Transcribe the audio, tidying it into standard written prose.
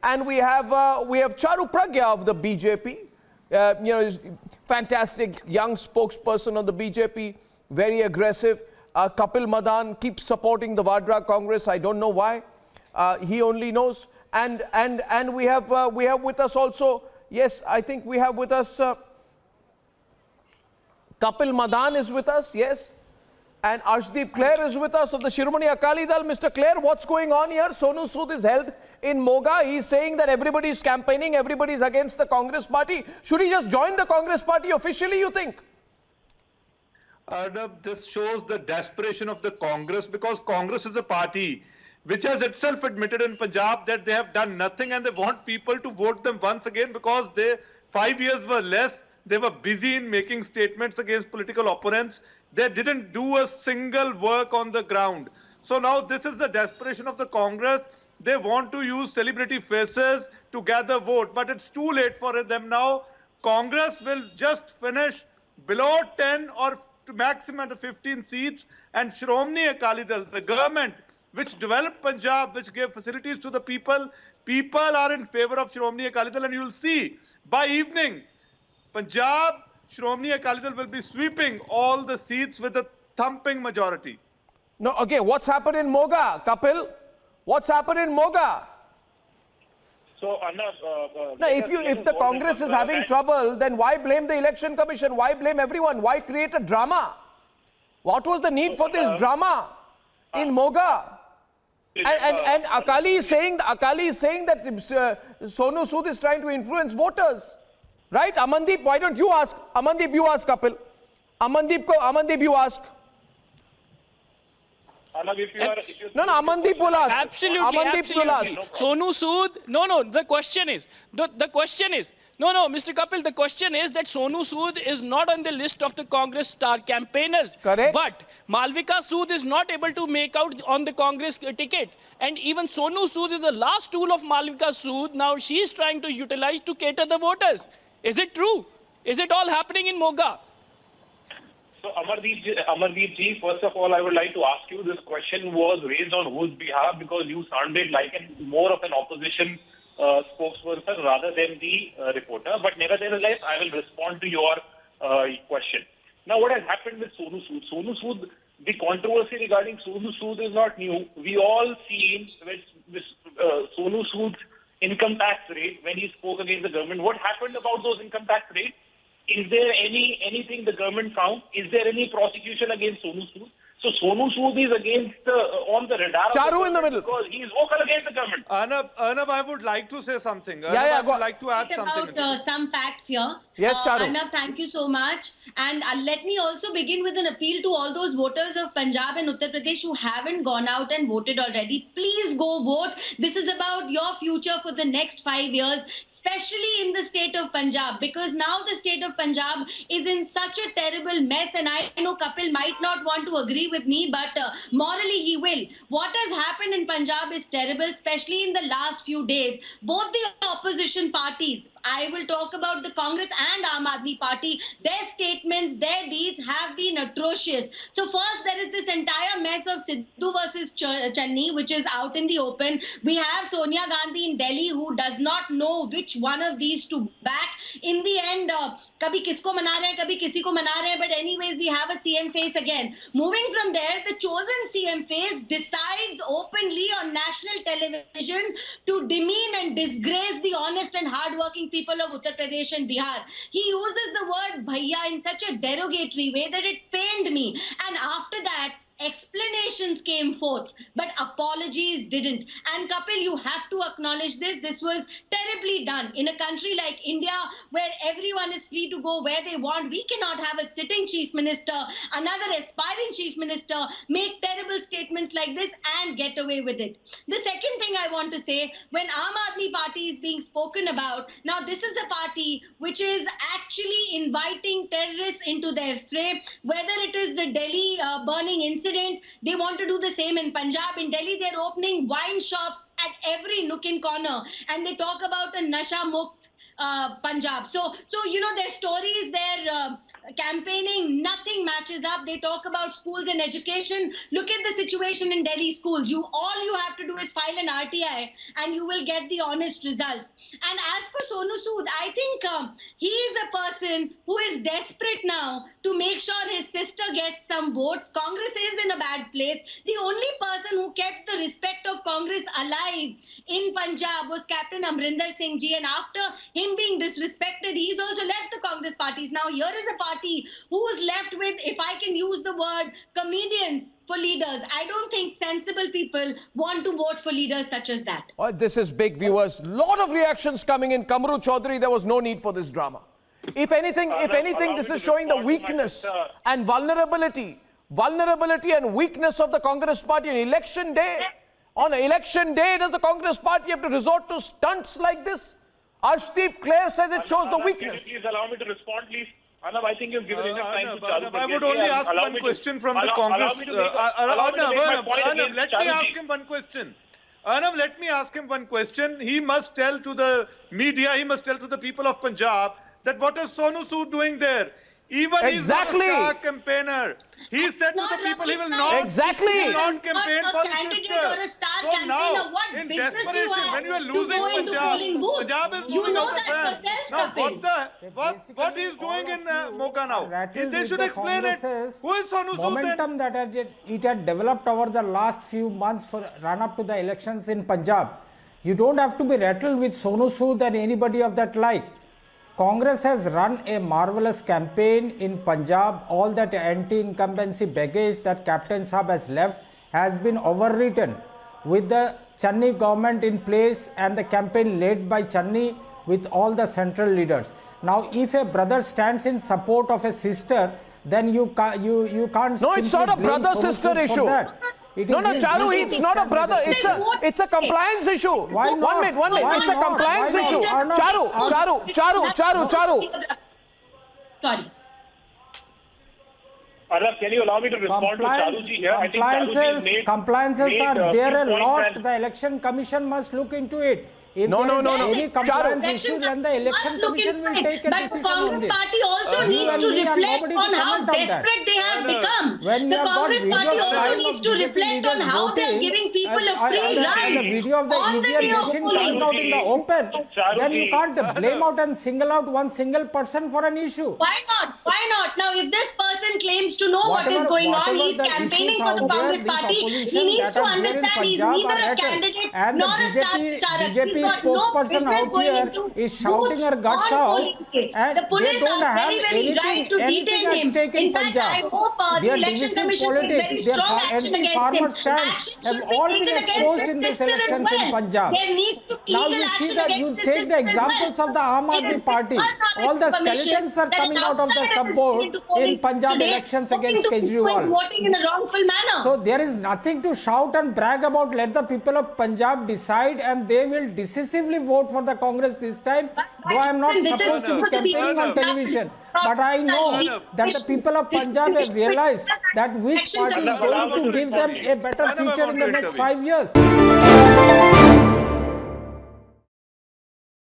And we have Charu Pragya of the BJP. Fantastic young spokesperson of the BJP, very aggressive. Kapil Madan keeps supporting the Vadra Congress. I don't know why. He only knows. And we have with us also. Yes, I think we have with us. Kapil Madan is with us. Yes. And Arshdeep Clare is with us of the Shiromani Akali Dal. Mr. Clare, what's going on here? Sonu Sood is held in Moga. He's saying that everybody is campaigning, everybody is against the Congress party. Should he just join the Congress party officially, you think? This shows the desperation of the Congress, because Congress is a party which has itself admitted in Punjab that they have done nothing, and they want people to vote them once again because 5 years were less. They were busy in making statements against political opponents. They didn't do a single work on the ground. So now this is the desperation of the Congress. They want to use celebrity faces to gather vote, but it's too late for them now. Congress will just finish below 10 or to maximum 15 seats, and Shiromani Akali Dal, the government which developed Punjab, which gave facilities to the people are in favor of Shiromani Akali Dal, and you'll see by evening, Punjab, Shiromani Akali Dal will be sweeping all the seats with a thumping majority. No, okay, what's happened in Moga, Kapil? What's happened in Moga? So, no, if the Congress is having trouble, then why blame the Election Commission? Why blame everyone? Why create a drama? What was the need for this drama in Moga? And Akali is saying that Sonu Sood is trying to influence voters. Right? Amandeep, why don't you ask? Amandeep, you ask, Kapil. Amandeep, you ask. No, Amandeep will ask. Absolutely, Amandeep will ask. Sonu Sood, the question is, Mr. Kapil, the question is that Sonu Sood is not on the list of the Congress star campaigners. Correct. But Malvika Sood is not able to make out on the Congress ticket. And even Sonu Sood is the last tool of Malvika Sood. Now she's trying to utilize to cater the voters. Is it true? Is it all happening in Moga? So Amardeep ji, first of all, I would like to ask you, this question was raised on whose behalf, because you sounded like more of an opposition spokesperson rather than the reporter. But nevertheless, I will respond to your question. Now, what has happened with Sonu Sood? Sonu Sood, the controversy regarding Sonu Sood is not new. We all seen with Sonu Sood's income tax rate when he spoke against the government. What happened about those income tax rates? Is there anything the government found? Is there any prosecution against Sonu Sood? So Sonu Sood is against on the radar. Charu in the middle. Because he is vocal against the government. Arnab, I would like to say something. I would like to add something. About some facts here. Yes, Charu. Arnab, thank you so much. And let me also begin with an appeal to all those voters of Punjab and Uttar Pradesh who haven't gone out and voted already. Please go vote. This is about your future for the next 5 years, especially in the state of Punjab, because now the state of Punjab is in such a terrible mess. And I know Kapil might not want to agree with me, but morally he will. What has happened in Punjab is terrible, especially in the last few days. Both the opposition parties, I will talk about the Congress and Aam Aadmi Party, their statements, their deeds have been atrocious. So first, there is this entire mess of Sidhu versus Channi, which is out in the open. We have Sonia Gandhi in Delhi, who does not know which one of these to back. In the end, kabhi kisko mana rahe, kabhi kisi ko mana rahe, but anyways, we have a CM face again. Moving from there, the chosen CM face decides openly on national television to demean and disgrace the honest and hardworking people of Uttar Pradesh and Bihar. He uses the word bhaiya in such a derogatory way that it pained me. And after that, explanations came forth, but apologies didn't. And Kapil, you have to acknowledge this. This was terribly done. In a country like India, where everyone is free to go where they want, we cannot have a sitting chief minister, another aspiring chief minister, make terrible statements like this and get away with it. The second thing I want to say, when Aam Aadmi Party is being spoken about, now this is a party which is actually inviting terrorists into their fray, whether it is the Delhi burning incident. They want to do the same in Punjab. In Delhi, they're opening wine shops at every nook and corner. And they talk about a Nasha Mukt Punjab. So their stories, their campaigning, nothing matches up. They talk about schools and education. Look at the situation in Delhi schools. All you have to do is file an RTI, and you will get the honest results. And as for Sonu Sood, I think he is a person who is desperate now to make sure his sister gets some votes. Congress is in a bad place. The only person who kept the respect of Congress alive in Punjab was Captain Amrinder Singh Ji, and after him being disrespected, he's also left the Congress parties. Now here is a party who is left with, if I can use the word, comedians for leaders. I don't think sensible people want to vote for leaders such as that. Oh, this is big, viewers. Lot of reactions coming in. Kamru Chaudhary, there was no need for this drama. If anything, this is showing the weakness and vulnerability and weakness of the Congress party on election day. On election day, does the Congress party have to resort to stunts like this? Arshdeep Clare says it shows the weakness. Please allow me to respond, please. Arnab, I think you've given enough time to Charu. I would only ask one question from the Congress. Arnab, let me ask him one question. Arnab, let me ask him one question. He must tell to the media, he must tell to the people of Punjab that what is Sonu Sood doing there? Even Exactly. he's not a star campaigner. He said to the people he will not, Exactly. he will not campaign Not for a the candidate sister. or a star So campaigner. now, What in business do you desperation, have when you are to losing go into Punjab, polling booths? Punjab is You moving know out of that hand. yourself, Now, Kapil. what he's doing in Moga now? rattled They with should the explain it. Congress's Who is Sonu Sood then? momentum that it had developed over the last few months for run up to the elections in Punjab. You don't have to be rattled with Sonu Sood and anybody of that like. Congress has run a marvelous campaign in Punjab. All that anti-incumbency baggage that Captain Saab has left has been overwritten with the Channi government in place and the campaign led by Channi with all the central leaders. Now, if a brother stands in support of a sister, then you can't. No, it's not a simply blame brother-sister Sonu Sood for issue. that. It No, is no, his Charu, duty it's to not a stand with brother. the It's a compliance issue. Why not? One minute. Why It's a not? compliance Why not? issue. Why not? Charu. Sorry. Arnab, can you allow me to respond to Charuji here? I think Charuji made Compliances are few there a points lot. and- The election commission must look into it. If No, there no, is no. any compliance Charu. issue, then the election commission will take a But decision Congress on this. party also You needs and to me are reflect nobody to on how comment on that. desperate they have become. When you The have got Congress video party also file needs of to BJP reflect on leaders how they are voting giving people a free and ride the video of the on the EVM day of machine polling. coming out in the open, then you Charuji. can't blame out and single out one single person for an issue. Why not? Why not? Now, if this person claims to know what is Whatever- going on, whatever he's the campaigning issues for the out there, Congress this party. He opposition needs that to are there in understand he's Punjab neither are a rattled. candidate And the nor a star charak. BJP He's got no spokesperson business out going here into is shouting her booths guts or out, polling place. and The police they don't are have very, very right to anything detain at him. stake in In fact, Punjab. I hope the Their election divisive commission takes very politics, their strong action against anti-farmer him. stance Action have should be all been taken against exposed his in these sister as elections in well. Punjab. There needs to be Now legal you see action that you against his take the sister as examples well. of the Aam It Aadmi is Party. unauthorized All the permission skeletons are that coming an out of the outsider is going cupboard into polling in Punjab today, elections hoping against to influence Kejriwal. voting in a wrongful manner. So there is nothing to shout and brag about. Let the people of Punjab decide, and they will decisively vote for the Congress this time. Though I am not This is supposed to be for the people campaigning on of Punjab. television, but I know that the people of Punjab have realized that which party is going to give them a better future in the next 5 years.